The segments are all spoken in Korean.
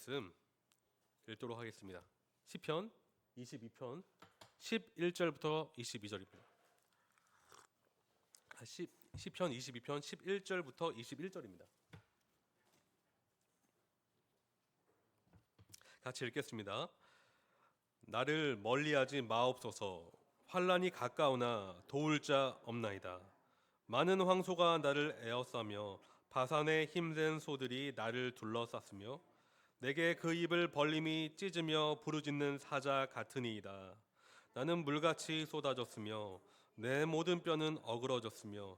말씀 읽도록 하겠습니다. 시편 22편 11절부터 22절입니다. 시편 22편 11절부터 21절입니다. 같이 읽겠습니다. 나를 멀리하지 마옵소서. 환난이 가까우나 도울 자 없나이다. 많은 황소가 나를 에워싸며 바산의 힘센 소들이 나를 둘러쌌으며 내게 그 입을 벌림이 찢으며 부르짖는 사자 같으니이다. 나는 물같이 쏟아졌으며 내 모든 뼈는 어그러졌으며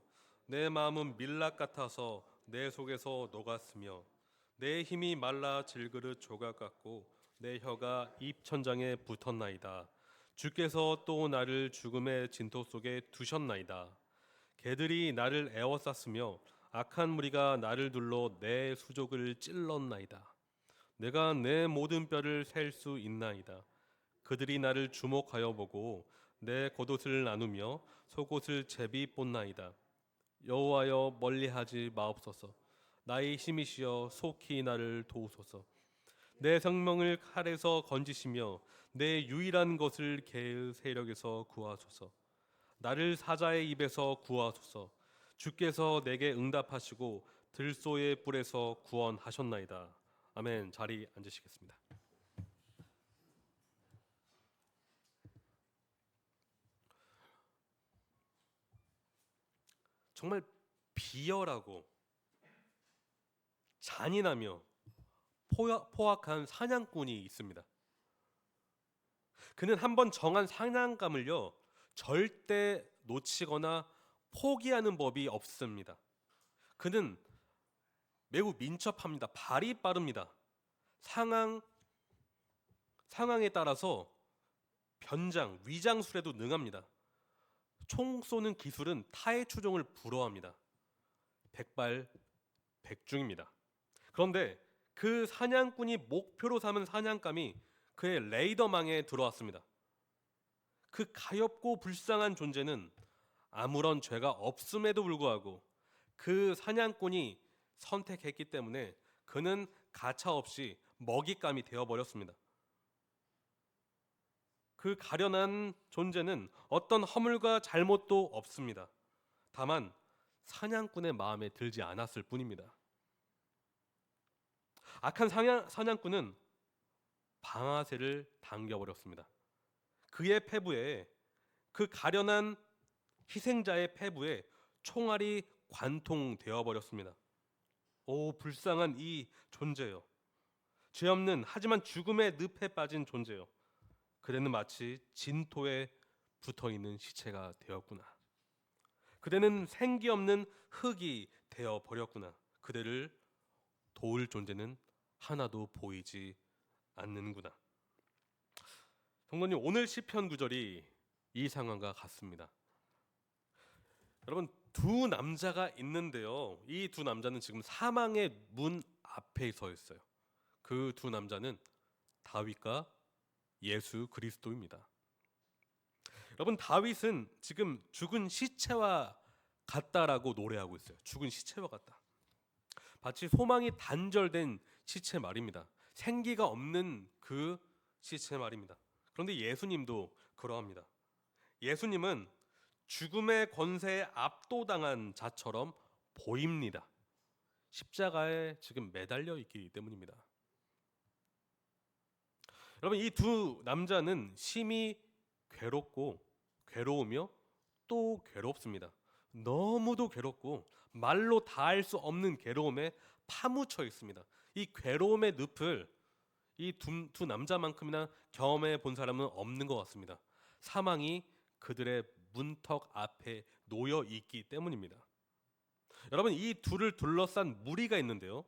내 마음은 밀랍 같아서 내 속에서 녹았으며 내 힘이 말라 질그릇 조각 같고 내 혀가 입천장에 붙었나이다. 주께서 또 나를 죽음의 진토 속에 두셨나이다. 개들이 나를 에워쌌으며 악한 무리가 나를 둘러 내 수족을 찔렀나이다. 내가 내 모든 뼈를 셀 수 있나이다. 그들이 나를 주목하여 보고 내 겉옷을 나누며 속옷을 제비 뽑나이다. 여호와여 멀리하지 마옵소서. 나의 힘이시여 속히 나를 도우소서. 내 생명을 칼에서 건지시며 내 유일한 것을 개의 세력에서 구하소서. 나를 사자의 입에서 구하소서. 주께서 내게 응답하시고 들소의 뿔에서 구원하셨나이다. 아멘. 자리 앉으시겠습니다. 정말 비열하고 잔인하며 포악한 사냥꾼이 있습니다. 그는 한번 정한 사냥감을요 절대 놓치거나 포기하는 법이 없습니다. 그는 매우 민첩합니다. 발이 빠릅니다. 상황에 따라서 변장, 위장술에도 능합니다. 총 쏘는 기술은 타의 추종을 불허합니다. 백발백중입니다. 그런데 그 사냥꾼이 목표로 삼은 사냥감이 그의 레이더망에 들어왔습니다. 그 가엾고 불쌍한 존재는 아무런 죄가 없음에도 불구하고 그 사냥꾼이 선택했기 때문에 그는 가차없이 먹잇감이 되어버렸습니다. 그 가련한 존재는 어떤 허물과 잘못도 없습니다. 다만 사냥꾼의 마음에 들지 않았을 뿐입니다. 악한 사냥꾼은 방아쇠를 당겨버렸습니다. 그의 폐부에, 그 가련한 희생자의 폐부에 총알이 관통되어 버렸습니다. 오, 불쌍한 이 존재요. 죄 없는 하지만 죽음의 늪에 빠진 존재요. 그대는 마치 진토에 붙어있는 시체가 되었구나. 그대는 생기 없는 흙이 되어 버렸구나. 그대를 도울 존재는 하나도 보이지 않는구나. 성도님, 오늘 시편 구절이 이 상황과 같습니다. 여러분, 두 남자가 있는데요. 이 두 남자는 지금 사망의 문 앞에 서 있어요. 그 두 남자는 다윗과 예수 그리스도입니다. 여러분, 다윗은 지금 죽은 시체와 같다라고 노래하고 있어요. 죽은 시체와 같다. 마치 소망이 단절된 시체 말입니다. 생기가 없는 그 시체 말입니다. 그런데 예수님도 그러합니다. 예수님은 죽음의 권세에 압도당한 자처럼 보입니다. 십자가에 지금 매달려 있기 때문입니다. 여러분, 이 두 남자는 심히 괴로우며 또 괴롭습니다. 너무도 괴롭고 말로 다할 수 없는 괴로움에 파묻혀 있습니다. 이 괴로움의 늪을 이 두 남자만큼이나 경험해 본 사람은 없는 것 같습니다. 사망이 그들의 문턱 앞에 놓여 있기 때문입니다. 여러분, 이 둘을 둘러싼 무리가 있는데요.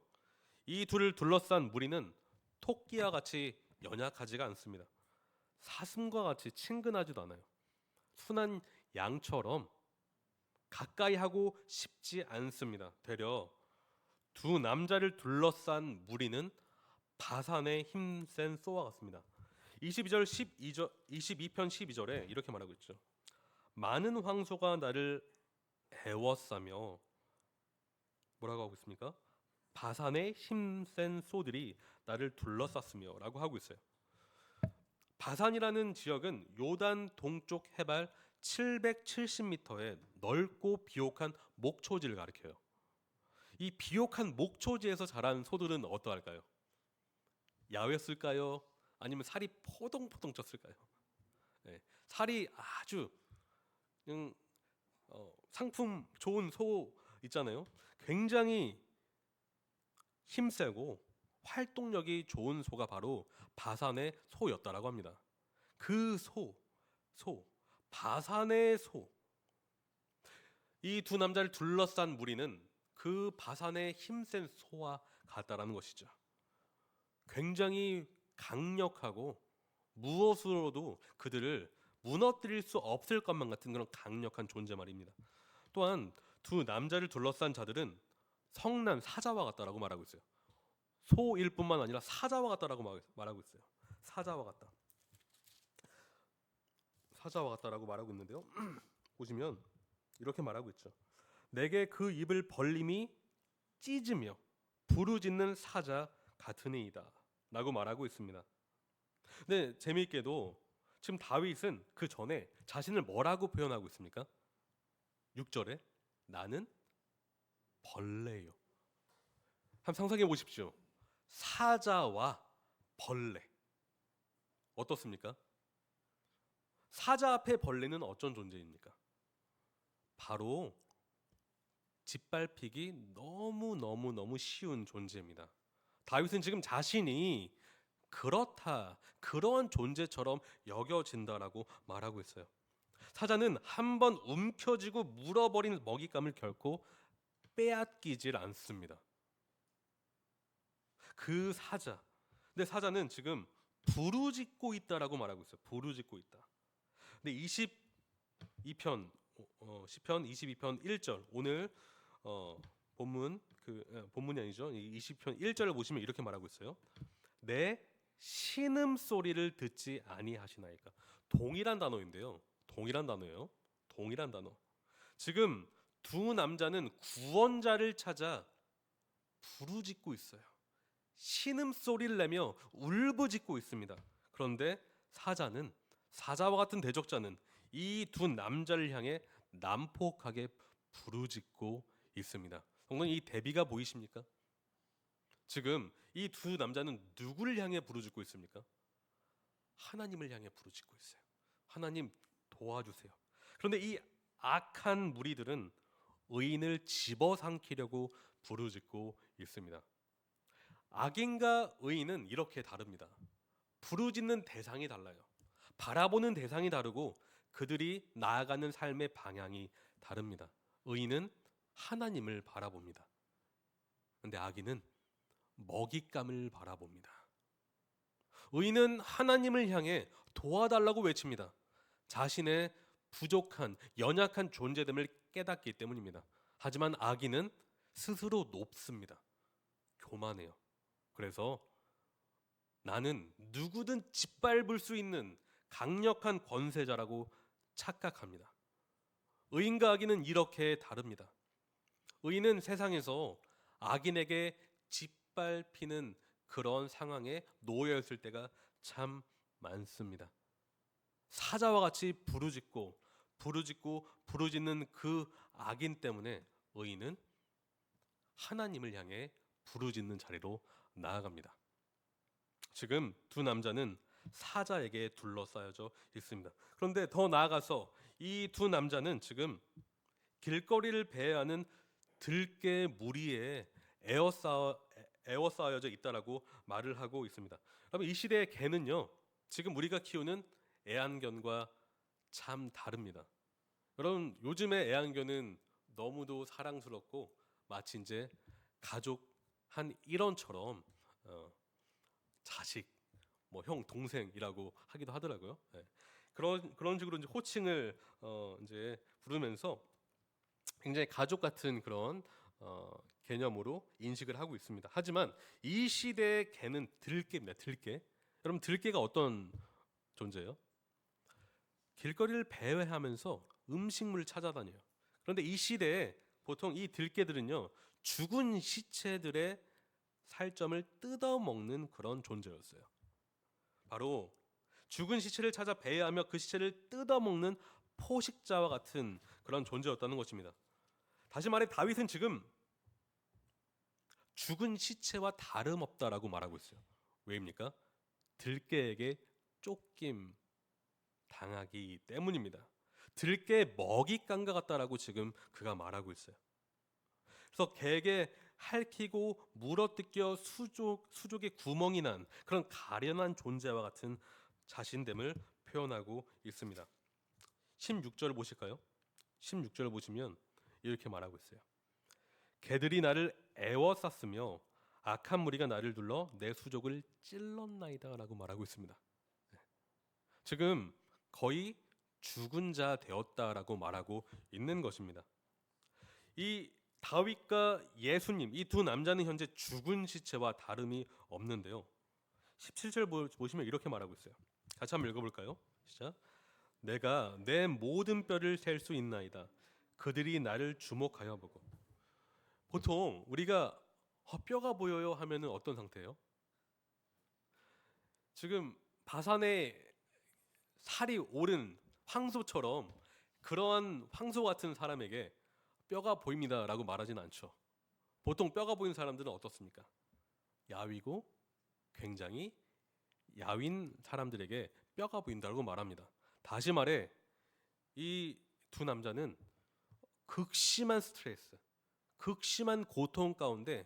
이 둘을 둘러싼 무리는 토끼와 같이 연약하지가 않습니다. 사슴과 같이 친근하지도 않아요. 순한 양처럼 가까이 하고 싶지 않습니다. 되려 두 남자를 둘러싼 무리는 바산의 힘센 소와 같습니다. 22편 12절에 이렇게 말하고 있죠. 많은 황소가 나를 애워싸며 뭐라고 하고 있습니까? 바산의 힘센 소들이 나를 둘러쌌으며라고 하고 있어요. 바산이라는 지역은 요단 동쪽 해발 770m의 넓고 비옥한 목초지를 가리켜요. 이 비옥한 목초지에서 자란 소들은 어떠할까요? 야외였을까요? 아니면 살이 포동포동 쪘을까요? 네, 살이 아주 상품 좋은 소 있잖아요. 굉장히 힘세고 활동력이 좋은 소가 바로 바산의 소였다라고 합니다. 그 바산의 소. 이 두 남자를 둘러싼 무리는 그 바산의 힘센 소와 같다라는 것이죠. 굉장히 강력하고 무엇으로도 그들을 무너뜨릴 수 없을 것만 같은 그런 강력한 존재 말입니다. 또한 두 남자를 둘러싼 자들은 성난 사자와 같다라고 말하고 있어요. 소일 뿐만 아니라 사자와 같다라고 말하고 있어요. 사자와 같다라고 말하고 있는데요. 보시면 이렇게 말하고 있죠. 내게 그 입을 벌림이 찢으며 부르짖는 사자 같으니이다 라고 말하고 있습니다. 근데 재미있게도 지금 다윗은 그 전에 자신을 뭐라고 표현하고 있습니까? 6절에 나는 벌레요. 한번 상상해 보십시오. 사자와 벌레 어떻습니까? 사자 앞에 벌레는 어떤 존재입니까? 바로 짓밟히기 너무 쉬운 존재입니다. 다윗은 지금 자신이 그러한 존재처럼 여겨진다라고 말하고 있어요. 사자는 한번 움켜쥐고 물어버린 먹잇감을 결코 빼앗기질 않습니다. 그 사자. 근데 사자는 지금 부르짖고 있다라고 말하고 있어요. 부르짖고 있다. 근데 22편 시편 22편 1절 오늘 본문이 아니죠. 20편 1절을 보시면 이렇게 말하고 있어요. 내 신음 소리를 듣지 아니하시나이까. 동일한 단어인데요. 동일한 단어. 지금 두 남자는 구원자를 찾아 부르짖고 있어요. 신음 소리를 내며 울부짖고 있습니다. 그런데 사자와 같은 대적자는 이 두 남자를 향해 난폭하게 부르짖고 있습니다. 성도님, 이 대비가 보이십니까? 지금 이 두 남자는 누구를 향해 부르짖고 있습니까? 하나님을 향해 부르짖고 있어요. 하나님 도와주세요. 그런데 이 악한 무리들은 의인을 집어삼키려고 부르짖고 있습니다. 악인과 의인은 이렇게 다릅니다. 부르짖는 대상이 달라요. 바라보는 대상이 다르고 그들이 나아가는 삶의 방향이 다릅니다. 의인은 하나님을 바라봅니다. 그런데 악인은 먹잇감을 바라봅니다. 의인은 하나님을 향해 도와달라고 외칩니다. 자신의 부족한, 연약한 존재됨을 깨닫기 때문입니다. 하지만 악인은 스스로 높습니다. 교만해요. 그래서 나는 누구든 짓밟을 수 있는 강력한 권세자라고 착각합니다. 의인과 악인은 이렇게 다릅니다. 의인은 세상에서 악인에게 짓밟히는 그런 상황에 놓여 있을 때가 참 많습니다. 사자와 같이 부르짖는 그 악인 때문에 의인은 하나님을 향해 부르짖는 자리로 나아갑니다. 지금 두 남자는 사자에게 둘러싸여져 있습니다. 그런데 더 나아가서 이 두 남자는 지금 길거리를 배회하는 들개 무리에 에워싸여져 있다라고 말을 하고 있습니다. 여러분, 이 시대의 개는요, 지금 우리가 키우는 애완견과 참 다릅니다. 여러분, 요즘의 애완견은 너무도 사랑스럽고 마치 이제 가족 한 일원처럼 자식, 뭐 형, 동생이라고 하기도 하더라고요. 네. 그런 식으로 이제 호칭을 이제 부르면서 굉장히 가족 같은 그런 개념으로 인식을 하고 있습니다. 하지만 이 시대의 개는 들개입니다. 들개. 여러분, 들개가 어떤 존재예요? 길거리를 배회하면서 음식물을 찾아다녀요. 그런데 이 시대에 보통 이 들개들은요, 죽은 시체들의 살점을 뜯어먹는 그런 존재였어요. 바로 죽은 시체를 찾아 배회하며 그 시체를 뜯어먹는 포식자와 같은 그런 존재였다는 것입니다. 다시 말해 다윗은 지금 죽은 시체와 다름없다라고 말하고 있어요. 왜입니까? 들깨에게 쫓김 당하기 때문입니다. 들깨 먹잇감과 같다라고 지금 그가 말하고 있어요. 그래서 개에게 핥히고 물어뜯겨 수족의 구멍이 난 그런 가련한 존재와 같은 자신됨을 표현하고 있습니다. 16절 보실까요? 16절 보시면 이렇게 말하고 있어요. 개들이 나를 애워쌌으며 악한 무리가 나를 둘러 내 수족을 찔렀나이다 라고 말하고 있습니다. 지금 거의 죽은 자 되었다라고 말하고 있는 것입니다. 이 다윗과 예수님 이 두 남자는 현재 죽은 시체와 다름이 없는데요. 17절 보시면 이렇게 말하고 있어요. 같이 한번 읽어볼까요? 시작. 내가 내 모든 뼈를 셀 수 있나이다. 그들이 나를 주목하여 보고. 보통 우리가 뼈가 보여요 하면은 어떤 상태예요? 지금 바산에 살이 오른 황소처럼 그러한 황소 같은 사람에게 뼈가 보입니다라고 말하지는 않죠. 보통 뼈가 보이는 사람들은 어떻습니까? 야위고 굉장히 야윈 사람들에게 뼈가 보인다고 말합니다. 다시 말해 이 두 남자는 극심한 스트레스, 극심한 고통 가운데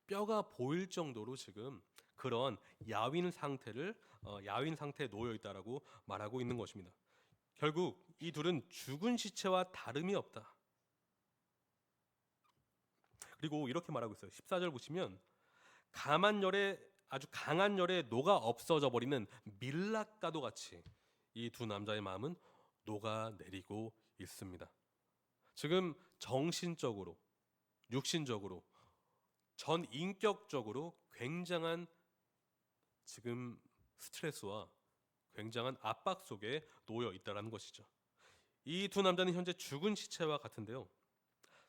뼈가 보일 정도로 지금 그런 야윈 상태에 놓여 있다라고 말하고 있는 것입니다. 결국 이 둘은 죽은 시체와 다름이 없다. 그리고 이렇게 말하고 있어요. 14절 보시면 아주 강한 열에 녹아 없어져 버리는 밀랍과도 같이 이 두 남자의 마음은 녹아내리고 있습니다. 지금 정신적으로, 육신적으로, 전 인격적으로 굉장한 지금 스트레스와 굉장한 압박 속에 놓여 있다는 것이죠. 이 두 남자는 현재 죽은 시체와 같은데요.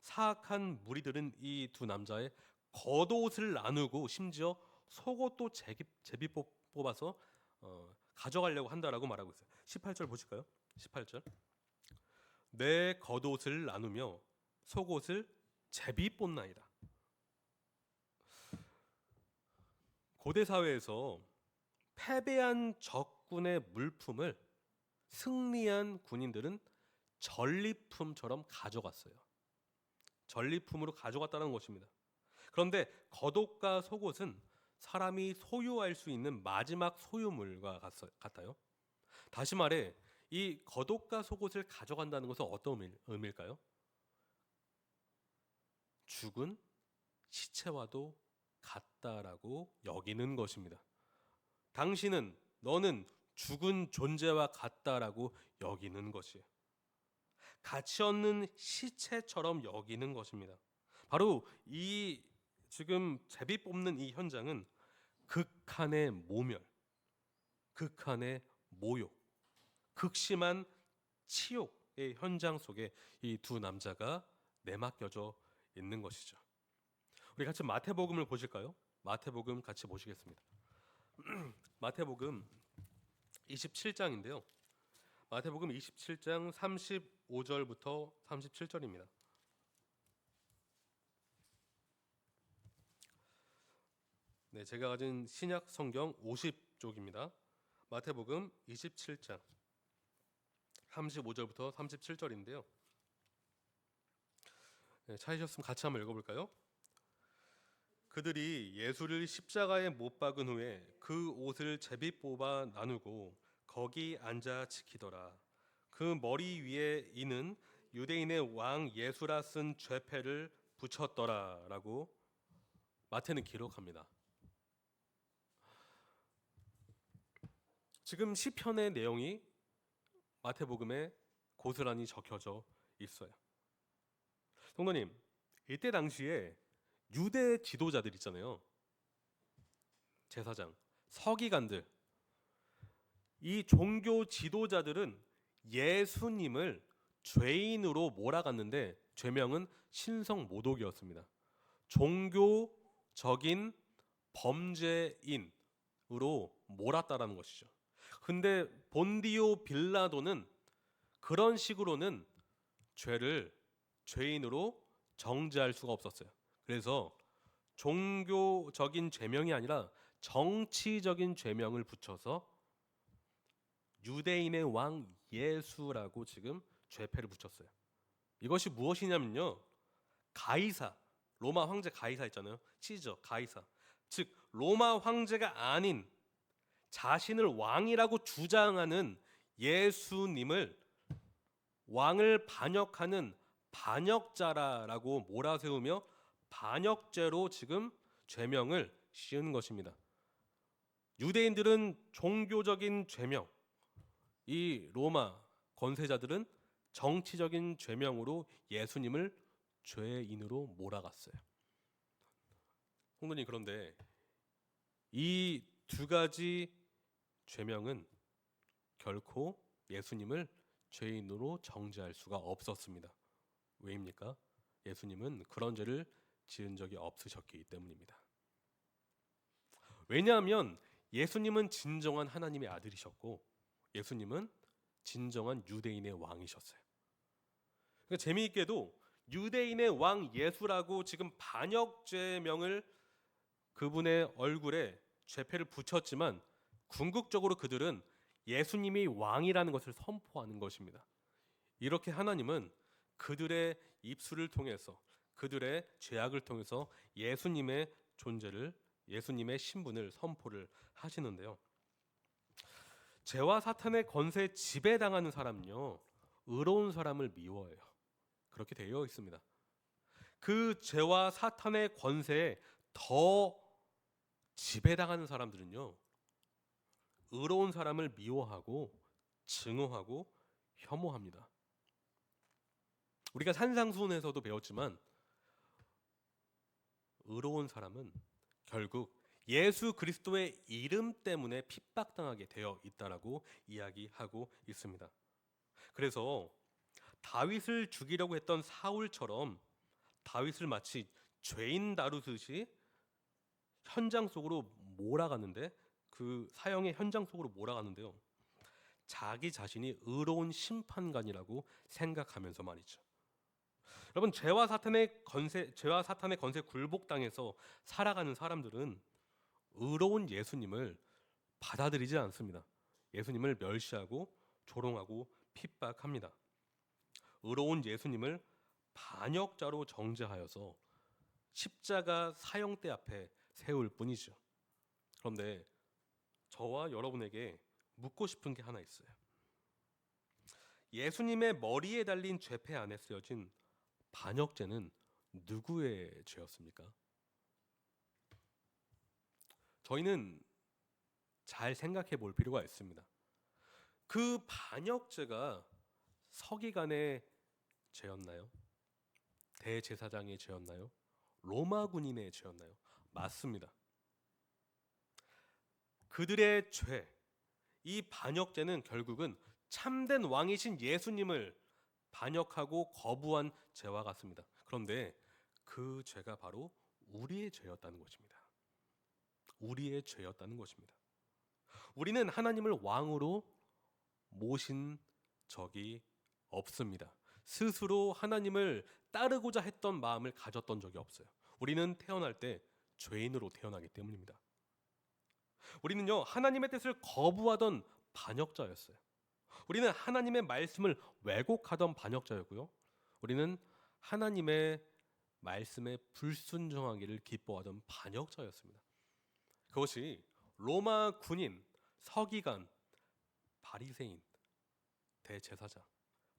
사악한 무리들은 이 두 남자의 겉옷을 나누고 심지어 속옷도 제비 뽑아서 가져가려고 한다라고 말하고 있어요. 18절 보실까요? 18절. 내 겉옷을 나누며 속옷을 제비 뽑나이다. 고대 사회에서 패배한 적군의 물품을 승리한 군인들은 전리품처럼 가져갔어요. 전리품으로 가져갔다는 것입니다. 그런데 겉옷과 속옷은 사람이 소유할 수 있는 마지막 소유물과 같아요. 다시 말해 이 겉옷과 속옷을 가져간다는 것은 어떤 의미일까요? 죽은 시체와도 같다라고 여기는 것입니다. 너는 죽은 존재와 같다라고 여기는 것이에요. 가치 없는 시체처럼 여기는 것입니다. 바로 이 지금 제비 뽑는 이 현장은 극한의 모멸, 극한의 모욕, 극심한 치욕의 현장 속에 이 두 남자가 내맡겨져 있는 것이죠. 우리 같이 마태복음을 보실까요? 마태복음 같이 보시겠습니다. 마태복음 27장인데요. 마태복음 27장 35절부터 37절입니다. 네, 제가 가진 신약 성경 50쪽입니다. 마태복음 27장 35절부터 37절인데요. 네, 찾으셨으면 같이 한번 읽어볼까요? 그들이 예수를 십자가에 못 박은 후에 그 옷을 제비 뽑아 나누고 거기 앉아 지키더라. 그 머리 위에 이는 유대인의 왕 예수라 쓴 죄패를 붙였더라라고 마태는 기록합니다. 지금 시편의 내용이 마태복음에 고스란히 적혀져 있어요. 성도님, 이때 당시에 유대 지도자들 있잖아요. 제사장, 서기관들, 이 종교 지도자들은 예수님을 죄인으로 몰아갔는데 죄명은 신성 모독이었습니다. 종교적인 범죄인으로 몰았다라는 것이죠. 근데 본디오 빌라도는 그런 식으로는 죄인으로 정죄할 수가 없었어요. 그래서 종교적인 죄명이 아니라 정치적인 죄명을 붙여서 유대인의 왕 예수라고 지금 죄패를 붙였어요. 이것이 무엇이냐면요, 가이사, 로마 황제 가이사 있잖아요. 시저 가이사, 즉 로마 황제가 아닌 자신을 왕이라고 주장하는 예수님을 왕을 반역하는 반역자라고 몰아세우며 반역죄로 지금 죄명을 씌운 것입니다. 유대인들은 종교적인 죄명, 이 로마 권세자들은 정치적인 죄명으로 예수님을 죄인으로 몰아갔어요. 홍도님, 그런데 이 두 가지 죄명은 결코 예수님을 죄인으로 정죄할 수가 없었습니다. 왜입니까? 예수님은 그런 죄를 지은 적이 없으셨기 때문입니다. 왜냐하면 예수님은 진정한 하나님의 아들이셨고 예수님은 진정한 유대인의 왕이셨어요. 그러니까 재미있게도 유대인의 왕 예수라고 지금 반역죄명을 그분의 얼굴에 죄패를 붙였지만 궁극적으로 그들은 예수님이 왕이라는 것을 선포하는 것입니다. 이렇게 하나님은 그들의 입술을 통해서, 그들의 죄악을 통해서 예수님의 존재를, 예수님의 신분을 선포를 하시는데요. 죄와 사탄의 권세에 지배당하는 사람은요, 의로운 사람을 미워해요. 그렇게 되어 있습니다. 그 죄와 사탄의 권세에 더 지배당하는 사람들은요, 의로운 사람을 미워하고 증오하고 혐오합니다. 우리가 산상수훈에서도 배웠지만 의로운 사람은 결국 예수 그리스도의 이름 때문에 핍박당하게 되어 있다라고 이야기하고 있습니다. 그래서 다윗을 죽이려고 했던 사울처럼 다윗을 마치 죄인 다루듯이 현장 속으로 몰아가는데, 그 사형의 현장 속으로 몰아가는데요, 자기 자신이 의로운 심판관이라고 생각하면서 말이죠. 여러분, 죄와 사탄의 권세 굴복당해서 살아가는 사람들은 의로운 예수님을 받아들이지 않습니다. 예수님을 멸시하고 조롱하고 핍박합니다. 의로운 예수님을 반역자로 정죄하여서 십자가 사형대 앞에 세울 뿐이죠. 그런데 저와 여러분에게 묻고 싶은 게 하나 있어요. 예수님의 머리에 달린 죄패 안에 쓰여진 반역죄는 누구의 죄였습니까? 저희는 잘 생각해 볼 필요가 있습니다. 그 반역죄가 서기관의 죄였나요? 대제사장의 죄였나요? 로마 군인의 죄였나요? 맞습니다. 그들의 죄, 이 반역죄는 결국은 참된 왕이신 예수님을 반역하고 거부한 죄와 같습니다. 그런데 그 죄가 바로 우리의 죄였다는 것입니다. 우리의 죄였다는 것입니다. 우리는 하나님을 왕으로 모신 적이 없습니다. 스스로 하나님을 따르고자 했던 마음을 가졌던 적이 없어요. 우리는 태어날 때 죄인으로 태어나기 때문입니다. 우리는요, 하나님의 뜻을 거부하던 반역자였어요. 우리는 하나님의 말씀을 왜곡하던 반역자였고요, 우리는 하나님의 말씀에 불순종하기를 기뻐하던 반역자였습니다. 그것이 로마 군인, 서기관, 바리새인, 대제사장,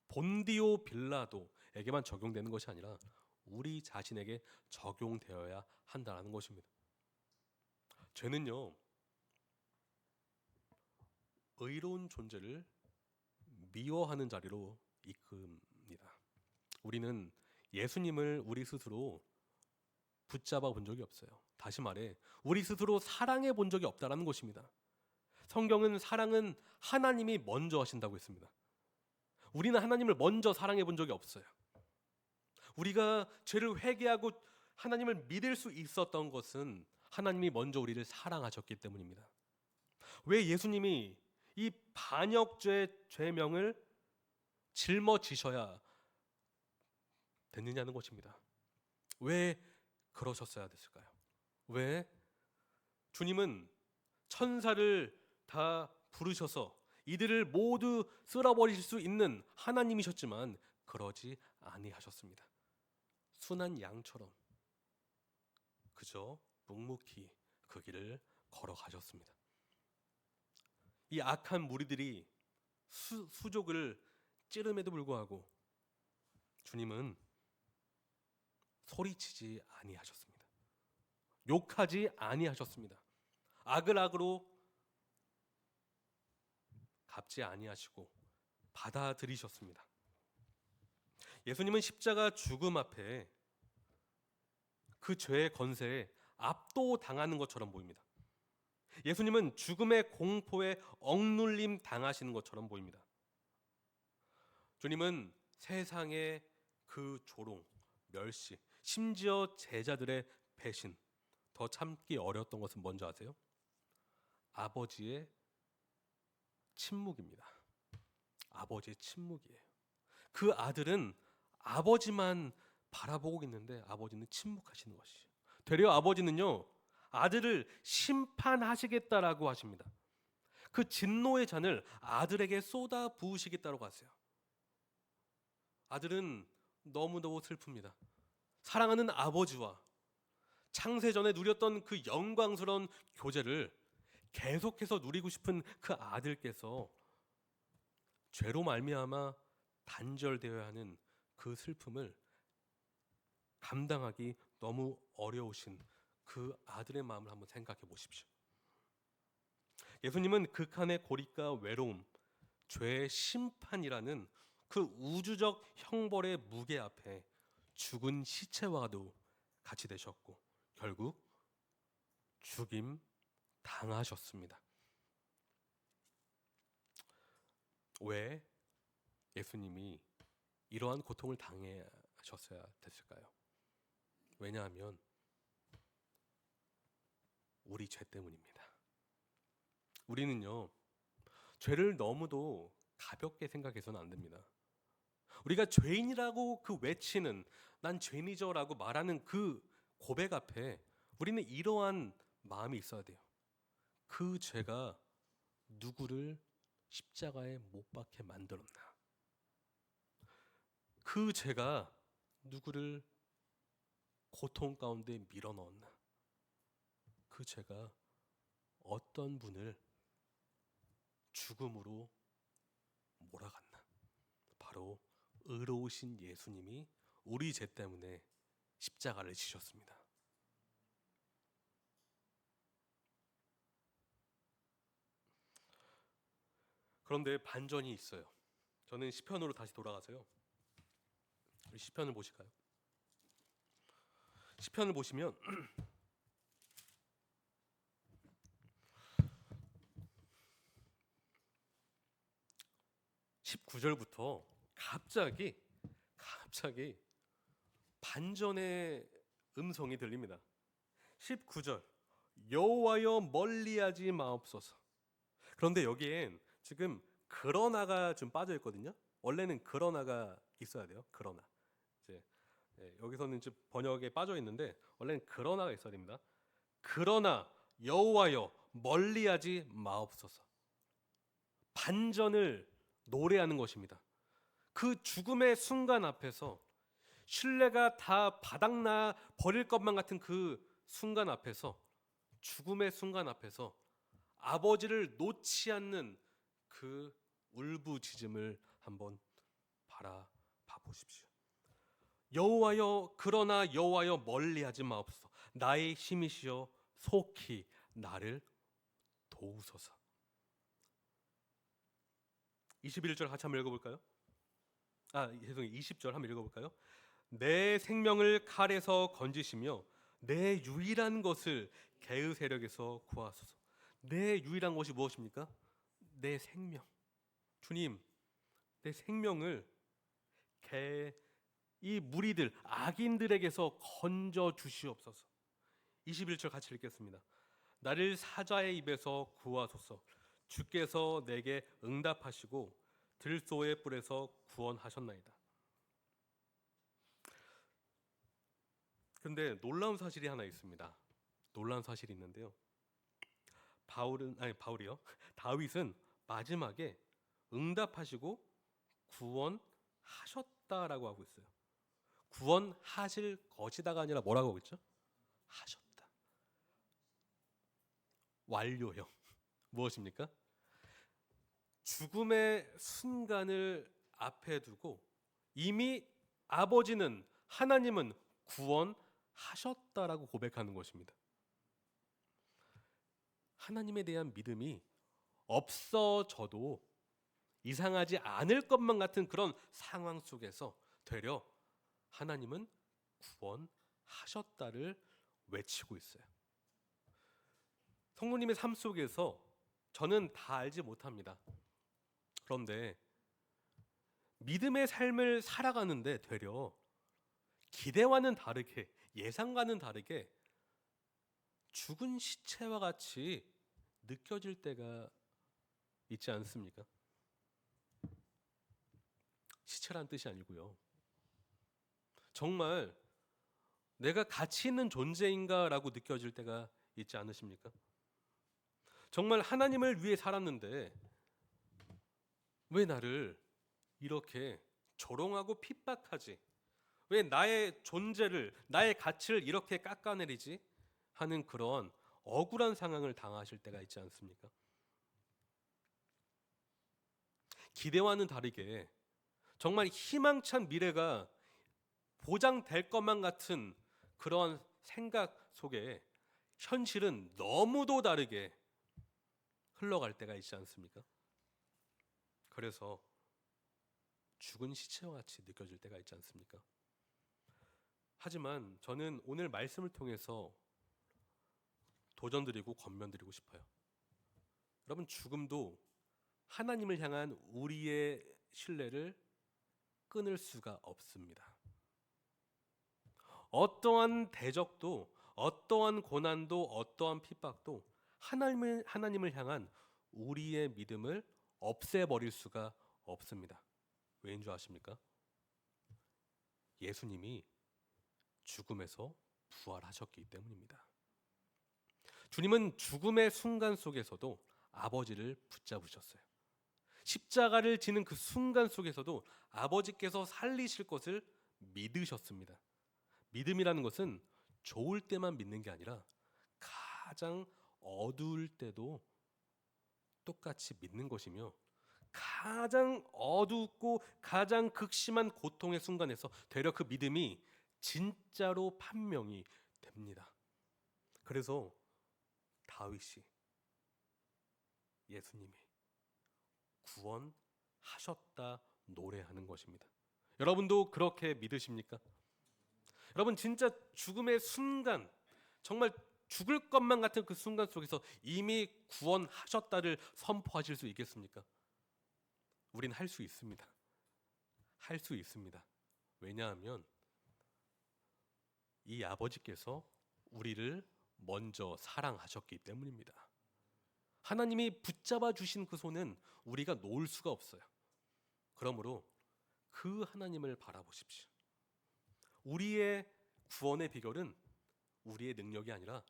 본디오 빌라도에게만 적용되는 것이 아니라 우리 자신에게 적용되어야 한다는 것입니다. 죄는요, 의로운 존재를 미워하는 자리로 이끕니다. 우리는 예수님을 우리 스스로 붙잡아 본 적이 없어요. 다시 말해, 우리 스스로 사랑해 본 적이 없다라는 것입니다. 성경은 사랑은 하나님이 먼저 하신다고 했습니다. 우리는 하나님을 먼저 사랑해 본 적이 없어요. 우리가 죄를 회개하고 하나님을 믿을 수 있었던 것은 하나님이 먼저 우리를 사랑하셨기 때문입니다. 왜 예수님이 이 반역죄 죄명을 짊어지셔야 됐느냐는 것입니다. 왜 그러셨어야 됐을까요? 왜? 주님은 천사를 다 부르셔서 이들을 모두 쓸어버리실 수 있는 하나님이셨지만 그러지 아니하셨습니다. 순한 양처럼 그저 묵묵히 그 길을 걸어가셨습니다. 이 악한 무리들이 수족을 찌름에도 불구하고 주님은 소리치지 아니하셨습니다. 욕하지 아니하셨습니다. 악을 악으로 갚지 아니하시고 받아들이셨습니다. 예수님은 십자가 죽음 앞에 그 죄의 건세에 압도당하는 것처럼 보입니다. 예수님은 죽음의 공포에 억눌림 당하시는 것처럼 보입니다. 주님은 세상의 그 조롱, 멸시, 심지어 제자들의 배신, 더 참기 어려웠던 것은 뭔지 아세요? 아버지의 침묵입니다. 아버지의 침묵이에요. 그 아들은 아버지만 바라보고 있는데 아버지는 침묵하시는 것이죠. 되려 아버지는요, 아들을 심판하시겠다라고 하십니다. 그 진노의 잔을 아들에게 쏟아 부으시겠다고 하세요. 아들은 너무너무 슬픕니다. 사랑하는 아버지와 창세전에 누렸던 그 영광스러운 교제를 계속해서 누리고 싶은 그 아들께서 죄로 말미암아 단절되어야 하는 그 슬픔을 감당하기 너무 어려우신 그 아들의 마음을 한번 생각해 보십시오. 예수님은 극한의 고립과 외로움, 죄의 심판이라는 그 우주적 형벌의 무게 앞에 죽은 시체와도 같이 되셨고 결국 죽임 당하셨습니다. 왜 예수님이 이러한 고통을 당하셨어야 됐을까요? 왜냐하면 우리 죄 때문입니다. 우리는요, 죄를 너무도 가볍게 생각해서는 안 됩니다. 우리가 죄인이라고 그 외치는 난 죄인이죠라고 말하는 그 고백 앞에 우리는 이러한 마음이 있어야 돼요. 그 죄가 누구를 십자가에 못 박게 만들었나? 그 죄가 누구를 고통 가운데 밀어넣었나? 그 죄가 어떤 분을 죽음으로 몰아갔나? 바로 의로우신 예수님이 우리 죄 때문에 십자가를 지셨습니다. 그런데 반전이 있어요. 저는 시편으로 다시 돌아가서요. 우리 시편을 보실까요? 시편을 보시면 19절부터 갑자기 반전의 음성이 들립니다. 19절 여호와여 멀리하지 마옵소서. 그런데 여기엔 지금 그러나가 좀 빠져 있거든요. 원래는 그러나가 있어야 돼요. 그러나 이제 여기서는 좀 번역에 빠져 있는데 원래는 그러나가 있어야 됩니다. 그러나 여호와여 멀리하지 마옵소서. 반전을 노래하는 것입니다. 그 죽음의 순간 앞에서 신뢰가 다 바닥나 버릴 것만 같은 그 순간 앞에서 죽음의 순간 앞에서 아버지를 놓지 않는 그 울부짖음을 한번 바라봐 보십시오. 여호와여 그러나 여호와여 멀리하지 마옵소서. 나의 힘이시여 속히 나를 도우소서. 21절 같이 한번 읽어볼까요? 죄송해요. 20절 한번 읽어볼까요? 내 생명을 칼에서 건지시며 내 유일한 것을 개의 세력에서 구하소서. 내 유일한 것이 무엇입니까? 내 생명. 주님, 내 생명을 개의 이 무리들 악인들에게서 건져 주시옵소서. 21절 같이 읽겠습니다. 나를 사자의 입에서 구하소서. 주께서 내게 응답하시고 들소의 뿔에서 구원하셨나이다. 근데 놀라운 사실이 하나 있습니다. 놀라운 사실이 있는데요. 바울이요. 다윗은 마지막에 응답하시고 구원하셨다라고 하고 있어요. 구원하실 것이다가 아니라 뭐라고 하고 있죠? 하셨다. 완료형. 무엇입니까? 죽음의 순간을 앞에 두고 이미 아버지는 하나님은 구원하셨다라고 고백하는 것입니다. 하나님에 대한 믿음이 없어져도 이상하지 않을 것만 같은 그런 상황 속에서 되려 하나님은 구원하셨다를 외치고 있어요. 성도님의 삶 속에서 저는 다 알지 못합니다. 그런데 믿음의 삶을 살아가는데 되려 기대와는 다르게, 예상과는 다르게 죽은 시체와 같이 느껴질 때가 있지 않습니까? 시체란 뜻이 아니고요. 정말 내가 가치 있는 존재인가라고 느껴질 때가 있지 않으십니까? 정말 하나님을 위해 살았는데 왜 나를 이렇게 조롱하고 핍박하지? 왜 나의 존재를, 나의 가치를 이렇게 깎아내리지? 하는 그런 억울한 상황을 당하실 때가 있지 않습니까? 기대와는 다르게 정말 희망찬 미래가 보장될 것만 같은 그런 생각 속에 현실은 너무도 다르게 흘러갈 때가 있지 않습니까? 그래서 죽은 시체와 같이 느껴질 때가 있지 않습니까? 하지만 저는 오늘 말씀을 통해서 도전드리고 권면드리고 싶어요. 여러분, 죽음도 하나님을 향한 우리의 신뢰를 끊을 수가 없습니다. 어떠한 대적도, 어떠한 고난도, 어떠한 핍박도 하나님을 향한 우리의 믿음을 없애버릴 수가 없습니다. 왜인 줄 아십니까? 예수님이 죽음에서 부활하셨기 때문입니다. 주님은 죽음의 순간 속에서도 아버지를 붙잡으셨어요. 십자가를 지는 그 순간 속에서도 아버지께서 살리실 것을 믿으셨습니다. 믿음이라는 것은 좋을 때만 믿는 게 아니라 가장 어두울 때도 똑같이 믿는 것이며 가장 어둡고 가장 극심한 고통의 순간에서 되려 그 믿음이 진짜로 판명이 됩니다. 그래서 다윗이, 예수님이 구원하셨다 노래하는 것입니다. 여러분도 그렇게 믿으십니까? 여러분, 진짜 죽음의 순간, 정말 죽을 것만 같은 그 순간 속에서 이미 구원하셨다를 선포하실 수 있겠습니까? 우린 할 수 있습니다. 할 수 있습니다. 왜냐하면 이 아버지께서 우리를 먼저 사랑하셨기 때문입니다. 하나님이 붙잡아 주신 그 손은 우리가 놓을 수가 없어요. 그러므로 그 하나님을 바라보십시오. 우리의 구원의 비결은 우리의 능력이 아니라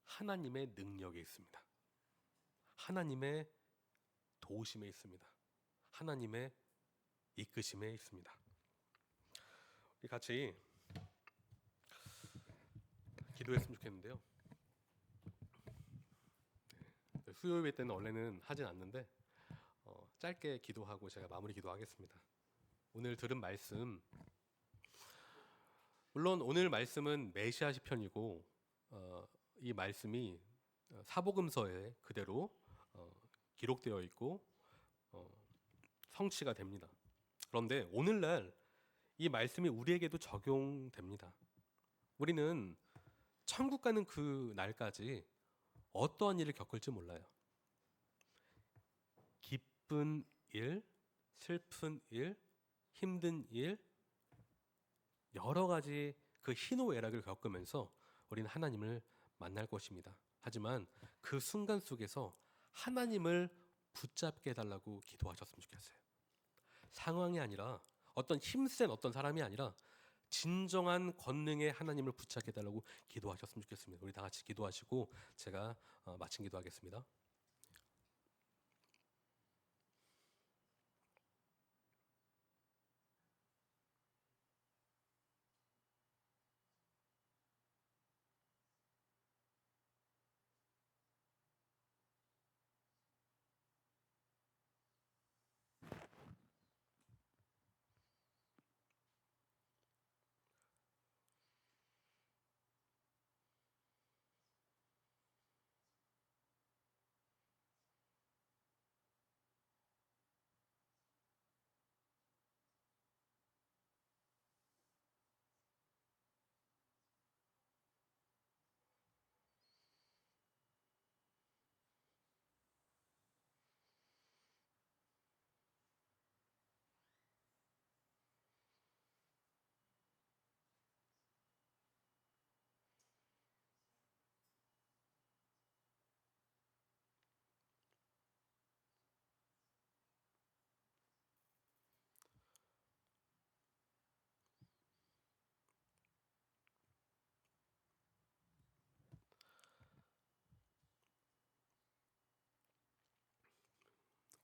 하나님의 능력에 있습니다. 하나님의 도우심에 있습니다. 하나님의 이끄심에 있습니다. 우리 같이 기도했으면 좋겠는데요. 수요 예배 때는 원래는 하진 않는데 짧게 기도하고 제가 마무리 기도하겠습니다. 오늘 들은 말씀, 물론 오늘 말씀은 메시아 시편이고 이 말씀이 사복음서에 그대로 기록되어 있고 성취가 됩니다. 그런데 오늘날 이 말씀이 우리에게도 적용됩니다. 우리는 천국 가는 그 날까지 어떠한 일을 겪을지 몰라요. 기쁜 일, 슬픈 일, 힘든 일, 여러 가지 그 희노애락을 겪으면서 우리는 하나님을 만날 것입니다. 하지만 그 순간 속에서 하나님을 붙잡게 해달라고 기도하셨으면 좋겠어요. 상황이 아니라 어떤 힘센 어떤 사람이 아니라 진정한 권능의 하나님을 붙잡게 해달라고 기도하셨으면 좋겠습니다. 우리 다 같이 기도하시고 제가 마친 기도하겠습니다.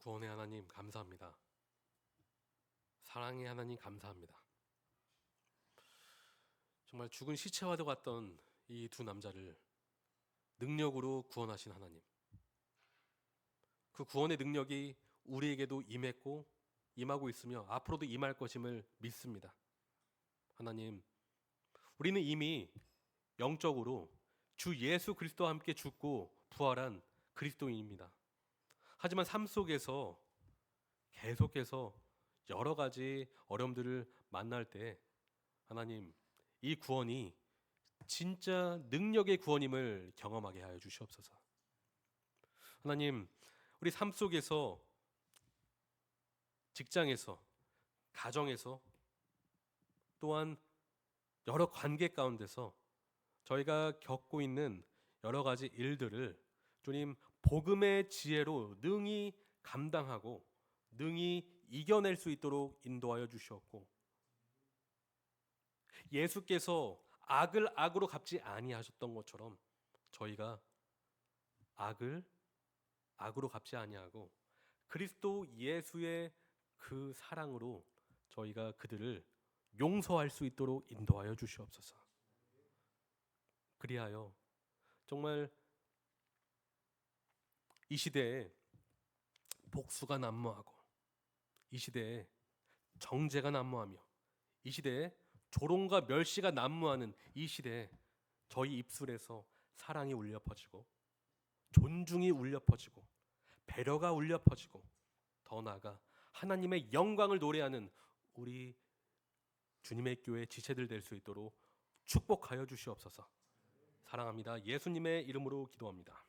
구원의 하나님 감사합니다. 사랑의 하나님 감사합니다. 정말 죽은 시체와도 같던 이 두 남자를 능력으로 구원하신 하나님. 그 구원의 능력이 우리에게도 임했고 임하고 있으며 앞으로도 임할 것임을 믿습니다. 하나님, 우리는 이미 영적으로 주 예수 그리스도와 함께 죽고 부활한 그리스도인입니다. 하지만 삶 속에서 계속해서 여러 가지 어려움들을 만날 때 하나님, 이 구원이 진짜 능력의 구원임을 경험하게 하여 주시옵소서. 하나님, 우리 삶 속에서 직장에서 가정에서 또한 여러 관계 가운데서 저희가 겪고 있는 여러 가지 일들을 주님 복음의 지혜로 능히 감당하고 능히 이겨낼 수 있도록 인도하여 주시옵고 예수께서 악을 악으로 갚지 아니하셨던 것처럼 저희가 악을 악으로 갚지 아니하고 그리스도 예수의 그 사랑으로 저희가 그들을 용서할 수 있도록 인도하여 주시옵소서. 그리하여 정말 이 시대에 복수가 난무하고 이 시대에 정죄가 난무하며 이 시대에 조롱과 멸시가 난무하는 이 시대에 저희 입술에서 사랑이 울려 퍼지고 존중이 울려 퍼지고 배려가 울려 퍼지고 더 나아가 하나님의 영광을 노래하는 우리 주님의 교회 지체들 될 수 있도록 축복하여 주시옵소서. 사랑합니다. 예수님의 이름으로 기도합니다.